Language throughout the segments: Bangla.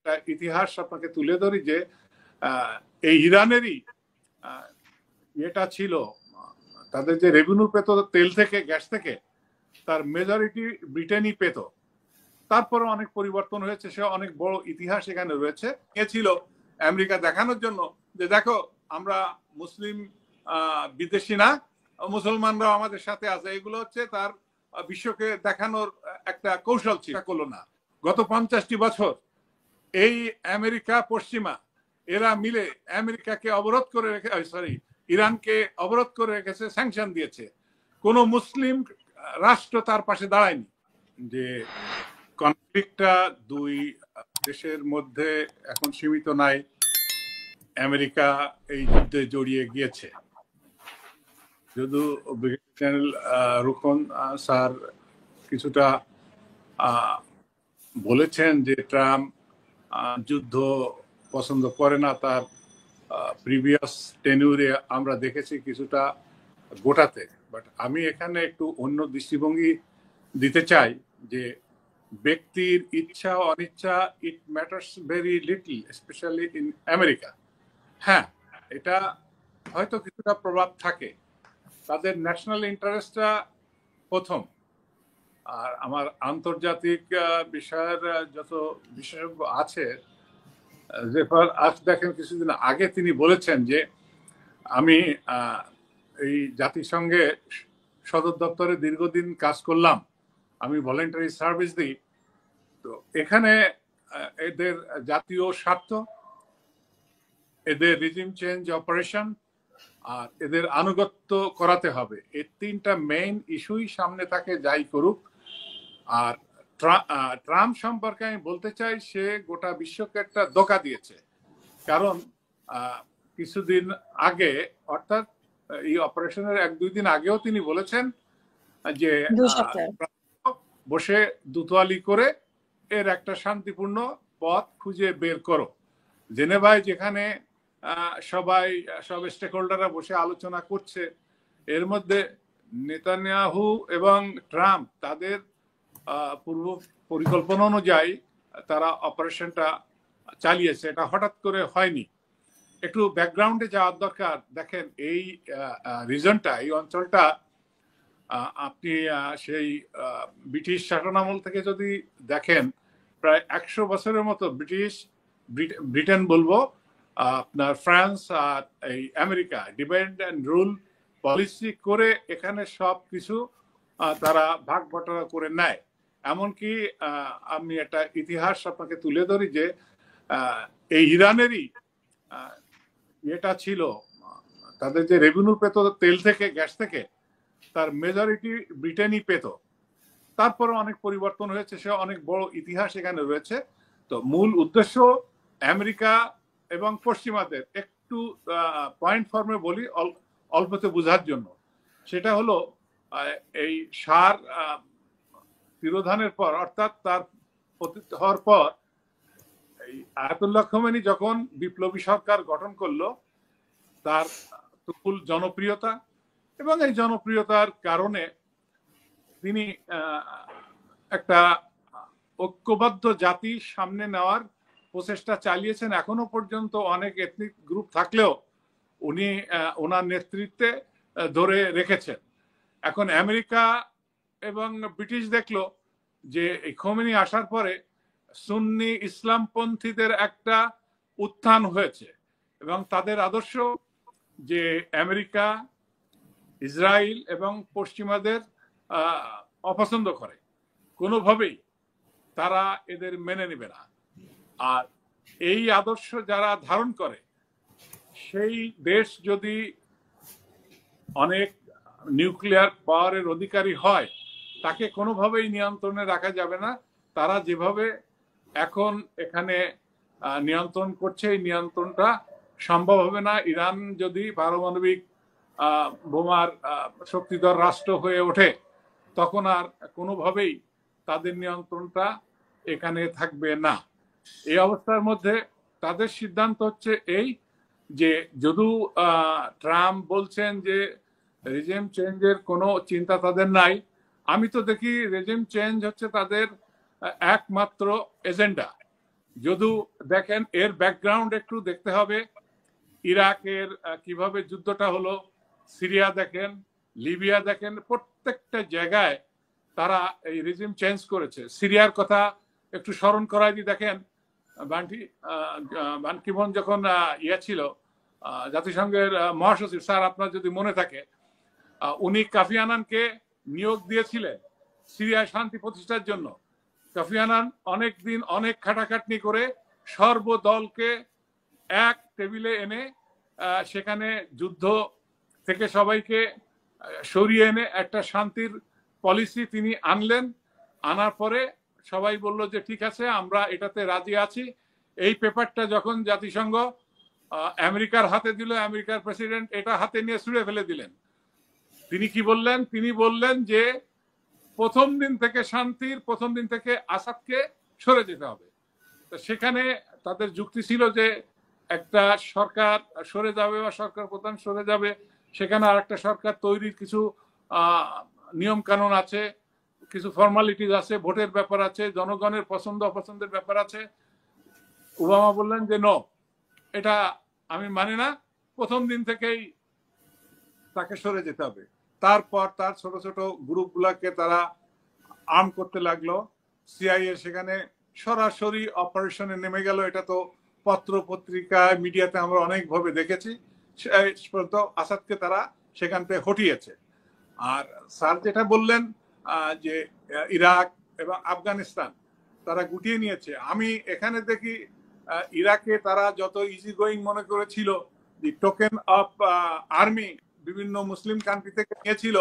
একটা ইতিহাস আপনাকে তুলে ধরি যে এই ইরানেরই এটা ছিল, তাদের যে রেভিনিউ পেত তেল থেকে, গ্যাস থেকে, তার মেজরিটি ব্রিটেনই পেত। তারপরে অনেক পরিবর্তন হয়েছে, সে অনেক বড় ইতিহাস এখানে রয়েছে। এ ছিল আমেরিকা দেখানোর জন্য যে দেখো আমরা মুসলিম বিদেশি না, মুসলমানরাও আমাদের সাথে আছে। এগুলো হচ্ছে তার বিশ্বকে দেখানোর একটা কৌশল ছিল। করলো না। গত 50টি বছর এই আমেরিকা পশ্চিমা এরা মিলে আমেরিকাকে অবরোধ করে রেখে, সরি, ইরানকে অবরোধ করে রেখেছে, স্যাংশন দিয়েছে। কোন মুসলিম রাষ্ট্র তার পাশে দাঁড়ায়নি। যে কনফ্লিক্টটা দুই দেশের মধ্যে এখন সীমিত নাই, আমেরিকা এই যুদ্ধে জড়িয়ে গিয়েছে। যদিও ব্রিগেডিয়ার রুকন স্যার কিছুটা বলেছেন যে ট্রাম্প যুদ্ধ পছন্দ করে না, তার প্রিভিয়াস টেনিউরে আমরা দেখেছি কিছুটা গোটাতে। বাট আমি এখানে একটু অন্য দৃষ্টিভঙ্গি দিতে চাই যে ব্যক্তির ইচ্ছা অনিচ্ছা, ইট matters very little, specially in America. হ্যাঁ, এটা হয়তো কিছুটা প্রভাব থাকে, তাদের ন্যাশনাল ইন্টারেস্টটা প্রথম। আর আমার আন্তর্জাতিক বিষয়ের যত বিশেষজ্ঞ আছে, জেফার আজ দেখেন কিছুদিন আগে তিনি বলেছেন যে আমি এই জাতিসংঘে সদর দপ্তরে দীর্ঘদিন কাজ করলাম, আমি ভলেন্টারি সার্ভিস দিই। তো এখানে এদের জাতীয় স্বার্থ, এদের রিজিম চেঞ্জ অপারেশন আর এদের আনুগত্য করাতে হবে, এই তিনটা মেইন ইস্যুই সামনে থাকে যাই করুক। আর ট্রাম্প সম্পর্কে আমি বলতে চাই সে গোটা বিশ্বকে একটা ধোঁকা দিয়েছে। কারণ কিছুদিন আগে, অর্থাৎ এই অপারেশনের 1-2 দিন আগেও তিনি বলেছেন যে বসে দুতোয়ালি করে এর একটা শান্তিপূর্ণ পথ খুঁজে বের করো। জেনেভায় যেখানে সব স্টেক হোল্ডাররা বসে আলোচনা করছে, এর মধ্যে নেতানিয়াহু এবং ট্রাম্প তাদের পূর্ব পরিকল্পনা অনুযায়ী তারা অপারেশনটা চালিয়েছে। এটা হঠাৎ করে হয়নি, একটু ব্যাকগ্রাউন্ডে যাওয়ার দরকার। দেখেন এই রিজনটা, এই অঞ্চলটা আপনি সেই ব্রিটিশ শাসনামল থেকে যদি দেখেন, প্রায় 100 বছরের মতো ব্রিটেন বলবো, আপনার ফ্রান্স আর এই America divide and rule policy করে এখানে সব কিছু তারা ভাগ বটরা করে নেয়। এমনকি আমি একটা ইতিহাস আপনাকে তুলে ধরি যে এই ইরানেরই এটা ছিল, তাদের যে রেভিনিউ পেত তেল থেকে, গ্যাস থেকে, তার মেজরিটি ব্রিটেনই পেত। তারপরে অনেক পরিবর্তন হয়েছে, সে অনেক বড় ইতিহাস এখানে রয়েছে। তো মূল উদ্দেশ্য আমেরিকা এবং পশ্চিমাদের, একটু পয়েন্ট ফর্মে বলি অল্পতে বোঝার জন্য, সেটা হলো এই সার তিরোধানের পর, অর্থাৎ তার পতিত হওয়ার পর, এই আয়াতুল্লাহ খোমেনি যখন বিপ্লবী সরকার গঠন করলো, তার তুমুল জনপ্রিয়তা, এবং এই জনপ্রিয়তার কারণে তিনি একটা ঐক্যবদ্ধ জাতি সামনে নেওয়ার প্রচেষ্টা চালিয়েছেন। এখনো পর্যন্ত অনেক এথনিক গ্রুপ থাকলেও উনি ওনার নেতৃত্বে ধরে রেখেছেন। এখন আমেরিকা এবং ব্রিটিশ দেখলো যে এই খোমেনি আসার পরে সুন্নি ইসলামপন্থীদের একটা উত্থান হয়েছে, এবং তাদের আদর্শ যে আমেরিকা, ইসরায়েল এবং পশ্চিমাদের অপছন্দ করে, কোনোভাবেই তারা এদের মেনে নেবে না। আর এই আদর্শ যারা ধারণ করে, সেই দেশ যদি অনেক নিউক্লিয়ার পাওয়ারের অধিকারী হয়, তাকে কোনোভাবেই নিয়ন্ত্রণে রাখা যাবে না। তারা যেভাবে এখন এখানে নিয়ন্ত্রণ করছে, এই নিয়ন্ত্রণটা সম্ভব হবে না। ইরান যদি পারমাণবিক বোমার শক্তিধর রাষ্ট্র হয়ে ওঠে, তখন আর কোনোভাবেই তাদের নিয়ন্ত্রণটা এখানে থাকবে না। এই অবস্থার মধ্যে তাদের সিদ্ধান্ত হচ্ছে এই যে, যদিও ট্রাম্প বলছেন যে রেজিম চেঞ্জের কোনো চিন্তা তাদের নাই, আমি তো দেখি রেজিম চেঞ্জ হচ্ছে তাদের একমাত্র এজেন্ডা। যদি দেখেন এর ব্যাকগ্রাউন্ড একটু দেখতে হবে, ইরাকের কিভাবে যুদ্ধটা হলো, সিরিয়া দেখেন, লিবিয়া দেখেন, প্রত্যেকটা জায়গায় তারা এই রিজিম চেঞ্জ করেছে। সিরিয়ার কথা একটু স্মরণ করাই দিয়ে দেখেন, বান কি মুন যখন ইয়ে ছিল জাতিসংঘের মহাসচিব, স্যার আপনার যদি মনে থাকে, উনি কাফি আনানকে নিয়োগ দিয়েছিলেন সিরিয়ায় শান্তি প্রতিষ্ঠার জন্য। কাফি আনান অনেক দিন অনেক খাটাখাটনি করে সর্বদলকে এক টেবিলে এনে সেখানে যুদ্ধ থেকে সবাইকে সরিয়ে এনে একটা শান্তির পলিসি তিনি আনলেন। আনার পরে সবাই বলল যে ঠিক আছে আমরা এটাতে রাজি আছি। এই পেপারটা যখন জাতিসংঘ আমেরিকার হাতে দিল, আমেরিকার প্রেসিডেন্ট এটা হাতে নিয়ে ছুঁড়ে ফেলে দিলেন। তিনি কি বললেন? তিনি বললেন যে প্রথম দিন থেকে শান্তির প্রথম দিন থেকে আসাদকে সরে যেতে হবে। তো সেখানে তাদের যুক্তি ছিল যে একটা সরকার সরে যাবে বা সরকার প্রধান সরে যাবে, সেখানে আর একটা সরকার তৈরির কিছু নিয়ম কানুন আছে, কিছু ফর্মালিটিস আছে, ভোটের ব্যাপার আছে, জনগণের পছন্দ অপছন্দের ব্যাপার আছে। ওবামা বললেন যে নো, এটা আমি মানি না, প্রথম দিন থেকেই তাকে সরে যেতে হবে। তারপর তার ছোট ছোট গ্রুপগুলোকে তারা আর্ম করতে লাগলো। সিআইএ সেখানে সরাসরি অপারেশনে নেমে গেল। এটা তো পত্র পত্রিকায় মিডিয়াতে আমরা অনেকভাবে দেখেছি। আসাদকে তারা সেখান থেকে হটিয়েছে। আর স্যার যেটা বললেন যে ইরাক এবং আফগানিস্তান তারা গুটিয়ে নিয়েছে, আমি এখানে দেখি ইরাকে তারা যত ইজি গোয়িং মনে করেছিল, দি টোকেন অফ আর্মি বিভিন্ন মুসলিম কান্ট্রি থেকে নিয়েছিল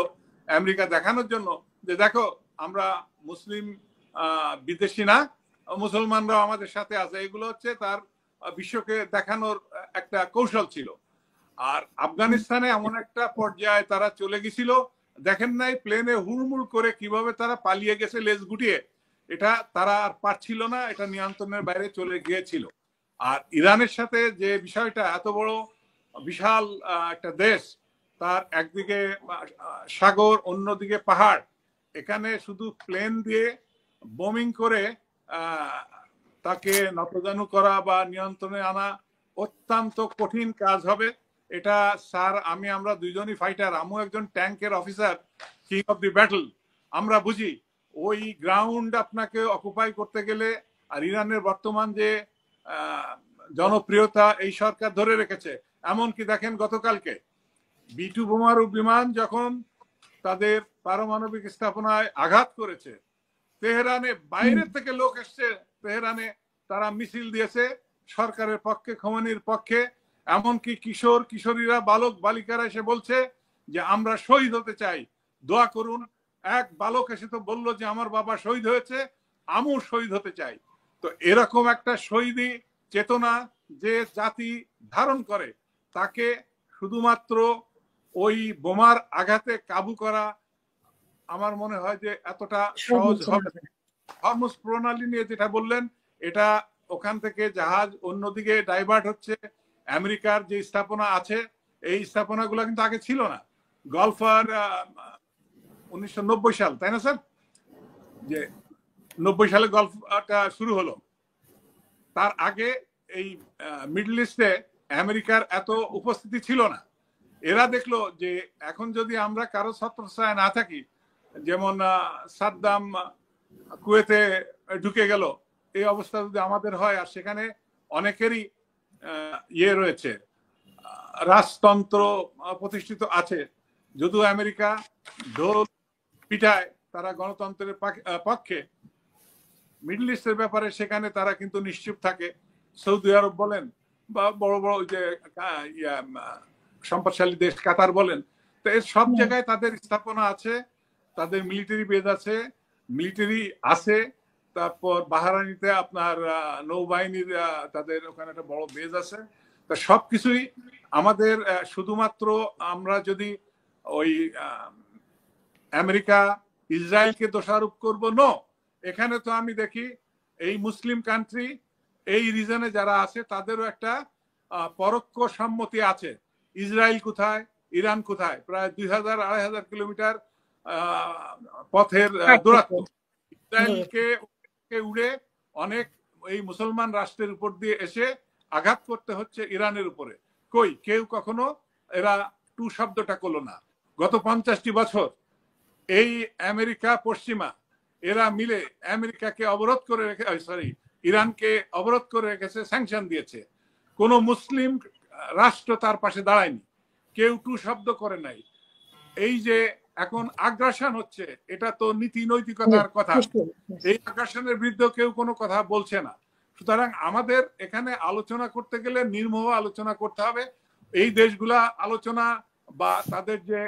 আমেরিকা দেখানোর জন্য যে দেখো আমরা মুসলিম বিদেশি না, মুসলমানরাও আমাদের সাথে আছে। এগুলো হচ্ছে তার বিশ্বকে দেখানোর একটা কৌশল ছিল। আর আফগানিস্তানে এমন একটা পর্যায়ে তারা চলে গেছিল, দেখেন নাই প্লেনে হুড়মুড় করে কিভাবে তারা পালিয়ে গেছে লেজ গুটিয়ে। এটা তারা আর পারছিল না, এটা নিয়ন্ত্রণের বাইরে চলে গিয়েছিল। আর ইরানের সাথে যে বিষয়টা, এত বড় বিশাল একটা দেশ, তার একদিকে সাগর অন্যদিকে পাহাড়, এখানে শুধু প্লেন দিয়ে বোমিং করে তাকে নতজানু করা বা নিয়ন্ত্রণে আনা অত্যন্ত কঠিন কাজ হবে। এটা স্যার আমরা দুইজনই ফাইটার, আমিও একজন ট্যাঙ্কের officer, king of the battle. আমরা বুঝি ওই গ্রাউন্ড আপনাকে অকুপাই করতে গেলে, আর ইরানের বর্তমান যে জনপ্রিয়তা এই সরকার ধরে রেখেছে, এমনকি দেখেন গতকালকে B-2 বোমারু বিমান যখন তাদের পারমাণবিক স্থাপনায় আঘাত করেছে, তেহরানে বাইরে থেকে লোক এসছে, তেহরানে তারা মিছিল দিয়েছে সরকারের পক্ষে, খোমেনির পক্ষে। এমনকি কিশোর কিশোরীরা, বালক বালিকারা এসে বলছে যে আমরা শহীদ হতে চাই, দোয়া করুন। এক বালক এসে তো বললো যে আমার বাবা শহীদ হয়েছে, আমিও শহীদ হতে চাই। তো এরকম একটা শহীদি চেতনা যে জাতি ধারণ করে, তাকে শুধুমাত্র ওই বোমার আঘাতে কাবু করা আমার মনে হয় যে এতটা সহজ হবে। হরমুজ প্রণালী নিয়ে যেটা বললেন, এটা ওখান থেকে জাহাজ অন্যদিকে ডাইভার্ট হচ্ছে। আমেরিকার যে স্থাপনা আছে, এই স্থাপনাগুলো কিন্তু আগে ছিল না। গলফার 1990 সাল, তাই না স্যার? যে 90 সালে গলফটা শুরু হলো। তার আগে এই মিডল ইস্টে আমেরিকার এত উপস্থিতি ছিল না। এরা দেখলো যে এখন যদি আমরা কারো ছত্রছায়ায় না থাকি, যেমন সাদ্দাম কুয়েতে ঢুকে গেল, এই অবস্থা যদি আমাদের হয়, আর সেখানে অনেকেরই ইয়ে রয়েছে, রাজতন্ত্র প্রতিষ্ঠিত আছে, যদিও আমেরিকা ঢোল পিটায় তারা গণতন্ত্রের পক্ষে, মিডল ইস্টের ব্যাপারে সেখানে তারা কিন্তু নিশ্চুপ থাকে। সৌদি আরব বলেন বা বড় বড় যে সম্পদশালী দেশ কাতার বলেন, তো এর সব জায়গায় তাদের স্থাপনা আছে, তাদের মিলিটারি বেজ আছে, মিলিটারি আছে। তারপর বাহারানিতে আপনার নৌবাহিনীর তাদের ওখানে একটা বড় বেজ আছে। তা সবকিছুই আমাদের, শুধুমাত্র আমরা যদি ওই আমেরিকা ইসরায়েলকে দোষারোপ করব, নো। এখানে তো আমি দেখি এই মুসলিম কান্ট্রি, এই রিজনে যারা আছে, তাদেরও একটা পরোক্ষ সম্মতি আছে। ইসরায়েল কোথায়, ইরান কোথায়, প্রায় 2000-2500 কিলোমিটার পথের দূরত্ব। ইসরায়েলকে উড়ে অনেক এই মুসলমান রাষ্ট্রের উপর দিয়ে এসে আঘাত করতে হচ্ছে ইরানের উপরে। কই কেউ কখনো এরা টু শব্দটা করলো না। গত 50টি বছর এই আমেরিকা পশ্চিমা এরা মিলে আমেরিকাকে অবরোধ করে রেখে, সরি, ইরানকে অবরোধ করে রেখেছে, স্যাংশন দিয়েছে। কোন মুসলিম রাষ্ট্র তার পাশে দাঁড়ায়নি, কেউ টু শব্দ করে নাই। এই যে এখন আগ্রাসন হচ্ছে, এটা তো নীতি নৈতিকতার কথা, এই আগ্রাসনের বিরুদ্ধে কেউ কোনো কথা বলছে না। সুতরাং আমাদের এখানে আলোচনা করতে গেলে নির্মোহ আলোচনা করতে হবে। এই দেশগুলা আলোচনা বা তাদের যে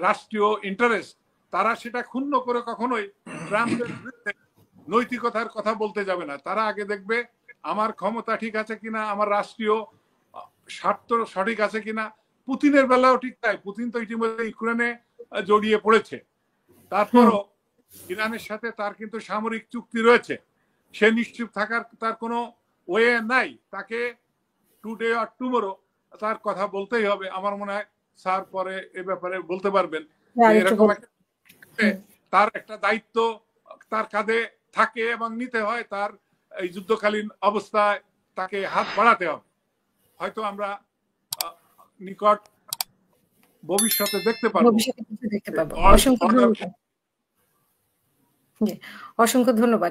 রাষ্ট্রীয় ইন্টারেস্ট, তারা সেটা ক্ষুণ্ণ করে কখনোই ট্রাম্পের বিরুদ্ধে নৈতিকতার কথা বলতে যাবে না। তারা আগে দেখবে আমার ক্ষমতা ঠিক আছে কিনা, আমার রাষ্ট্রীয় স্বার্থ সঠিক আছে কিনা। পুতিনের বেলাও ঠিক তাই, পুতিন তো ইতিমধ্যে ইউক্রেনে জড়িয়ে পড়েছে, তারপরও ইরানের সাথে তার কিন্তু সামরিক চুক্তি রয়েছে। সে নিশ্চুপ থাকার তার কোনো ওয়ে নাই, তাকে টুডে আর টুমোরো তার কথা বলতেই হবে। আমার মনে হয় স্যার পরে এ ব্যাপারে বলতে পারবেন। এরকম তার একটা দায়িত্ব তার কাঁধে থাকে এবং নিতে হয়। তার এই যুদ্ধকালীন অবস্থায় তাকে হাত বাড়াতে হবে। হয়তো আমরা নিকট ভবিষ্যতে দেখতে পারবো। অসংখ্য ধন্যবাদ।